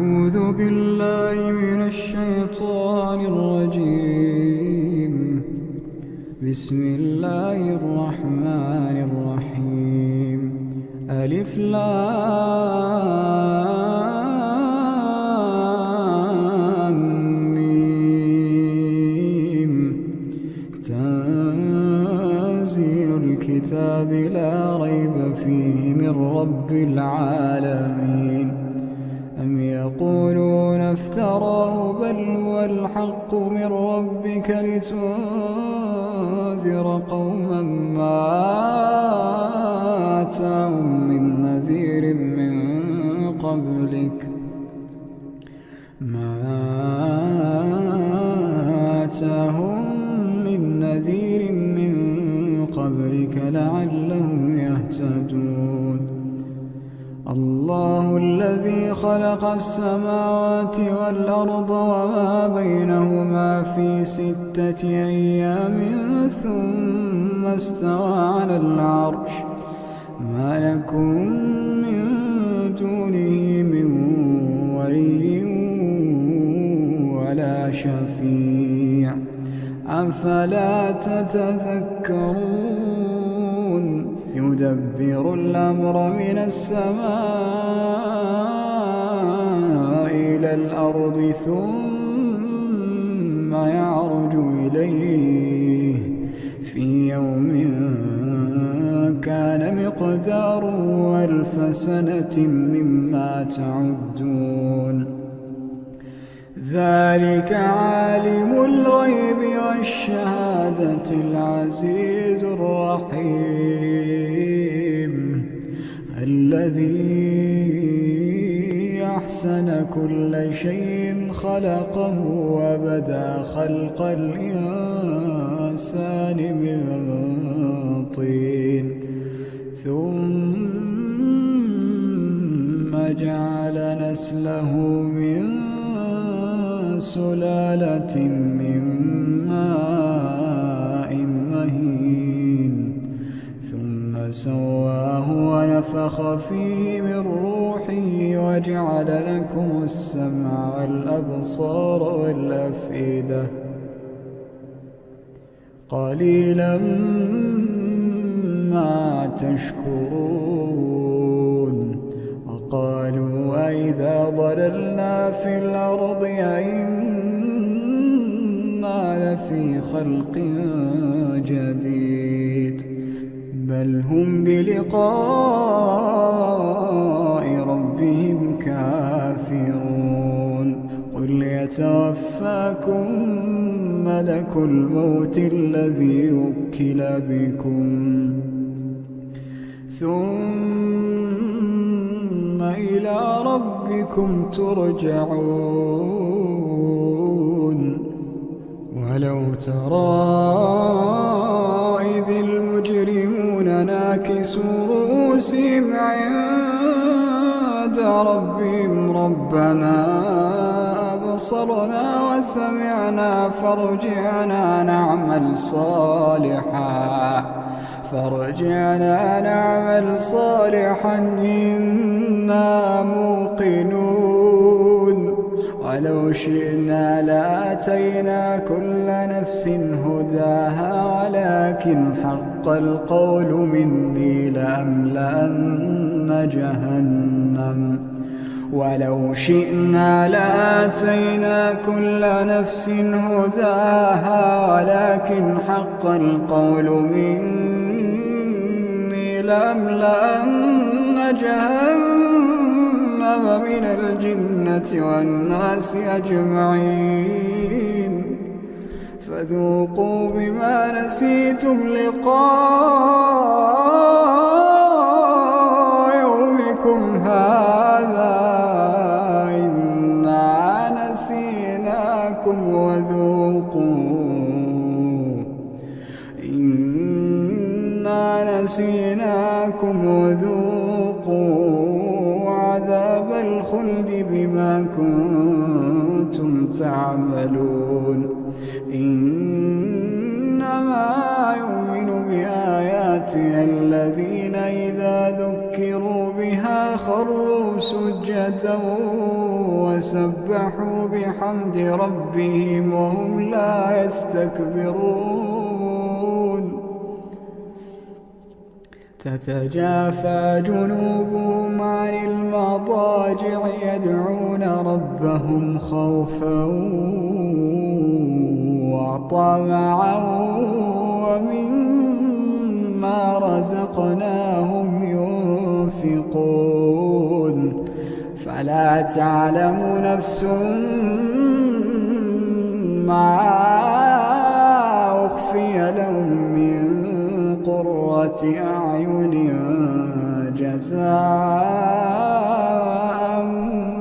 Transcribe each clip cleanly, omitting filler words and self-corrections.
أعوذ بالله من الشيطان الرجيم. بسم الله الرحمن الرحيم. ألف لام ميم. تنزيل الكتاب لا ريب فيه من رب العالمين. أم يقولون افتراه بل هو الحق من ربك لتنذر قوما ما آتاهم من نذير من قبلك لعلهم يهتدون. الله الذي خلق السماوات والأرض وما بينهما في 6 أيام ثم استوى على العرش. ما لكم من دونه من ولي ولا شفيع أفلا تتذكرون. يدبر الأمر من السماء إلى الأرض ثم يعرج إليه في يوم كان مقداره 1000 سنة مما تعدون. ذلك عالم الغيب والشهادة العزيز الرحيم الذي أحسن كل شيء خلقه وبدأ خلق الإنسان من طين ثم جعل نسله من سلالة من ماء مهين ثم سواه ونفخ فيه من روحه وجعل لكم السمع والأبصار والأفئدة قليلا ما تشكرون. وقالوا أئذا ضللنا في الأرض أئنا لفي خلق جديد بل هم بلقاء ربهم كافرون. قل يتوفاكم ملك الموت الذي وكل بكم ثم إلى ربكم ترجعون. ولو ترى إذ المجرمون ناكسوا رؤوسهم عند ربهم ربنا أبصرنا وسمعنا فارجعنا نعمل صالحا إنا موقنون. ولو شئنا لآتينا كل نفس هداها ولكن حق القول مني لأملأن جهنم. ولو شئنا لآتينا كل نفس هداها ولكن حق القول مني لأملأن جهنم من الجنة والناس أجمعين. فذوقوا بما نسيتم لقاء يومكم هذا إنا نسيناكم وذوقوا عذاب الخلد بما كنتم تعملون. إنما يؤمن بآياتنا الذين إذا ذكروا بها خروا سجدا فسبحوا بحمد ربهم وهم لا يستكبرون تتجافى جنوبهم عن المضاجع يدعون ربهم خوفا وطمعا ومما رزقناهم ينفقون فلا تعلم نفس ما أخفي لهم من قرة أعين جزاء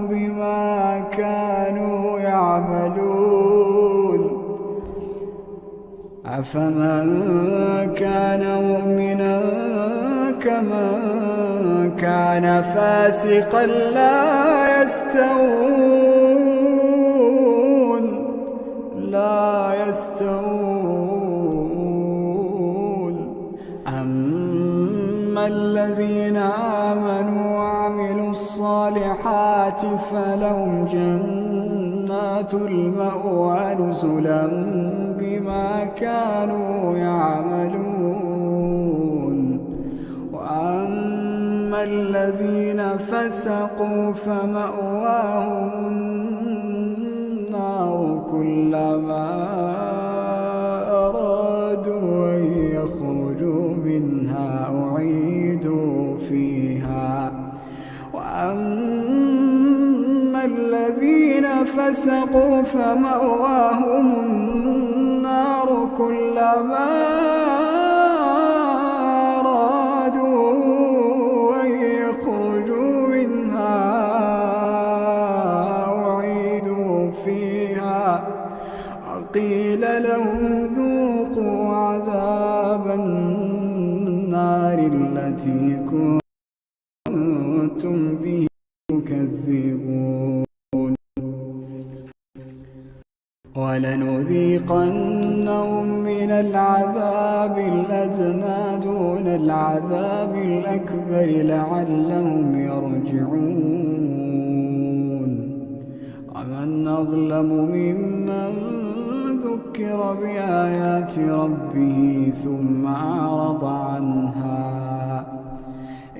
بما كانوا يعملون أفمن كان مؤمنا كمن كان فاسقا لا يستوون أما الذين آمنوا وعملوا الصالحات فلهم جنات المأوى نزلا بما كانوا يعملون وأما الذين فسقوا فمأواهم النار كلما أرادوا أن يخرجوا منها أعيدوا فيها وأما الذين فسقوا فمأواهم النار كلما أرادوا أن يخرجوا منها أعيدوا فيها وقيل لهم ذوقوا عذاب النار التي كنتم به تكذبون ولنذيقنهم من العذاب الأدنى دون العذاب الأكبر لعلهم يرجعون ومن أظلم ممن ذكر بآيات ربه ثم أعرض عنها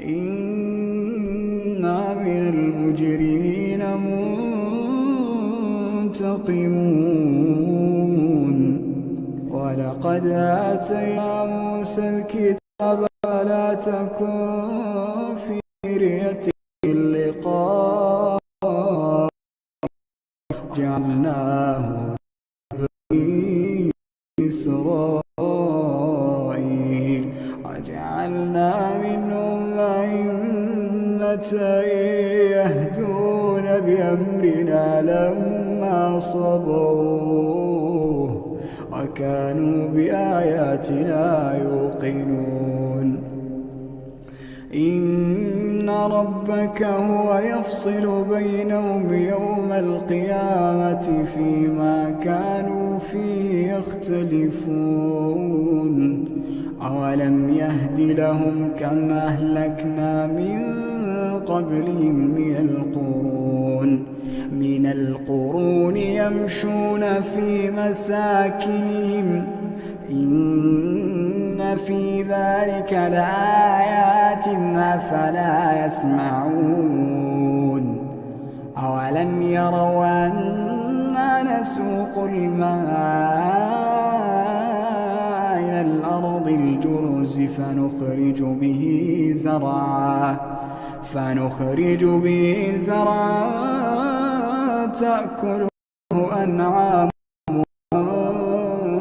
إنا من المجرمين منتقمون ولقد آتينا موسى الكتاب فلا تكن في مرية من لقاء جعلناه بني إسرائيل وجعلنا منهم أئمة يهدون بأمرنا لما صبروا وكانوا بآياتنا يوقنون إن ربك هو يفصل بينهم يوم القيامة فيما كانوا فيه يختلفون أولم يهد لهم كم أهلكنا من قبلهم من القرون يمشون في مساكنهم إن في ذلك لآيات أفلا يسمعون أولم يروا أنا نسوق الماء إلى الأرض الجرز فنخرج به زرعا تأكله أنعام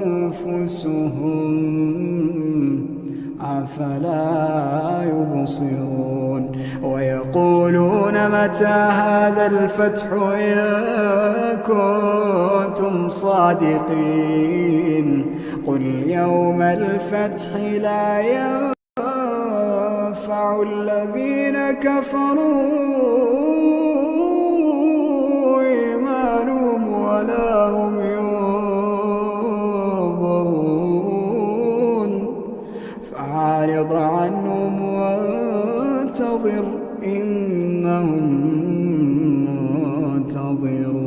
أنفسهم أفلا يبصرون ويقولون متى هذا الفتح إن كنتم صادقين قل يوم الفتح لا ينفع الذين كفروا إيمانهم ولا هم ينظرون فأعرض عنهم وانتظر إنهم منتظرون منتظرون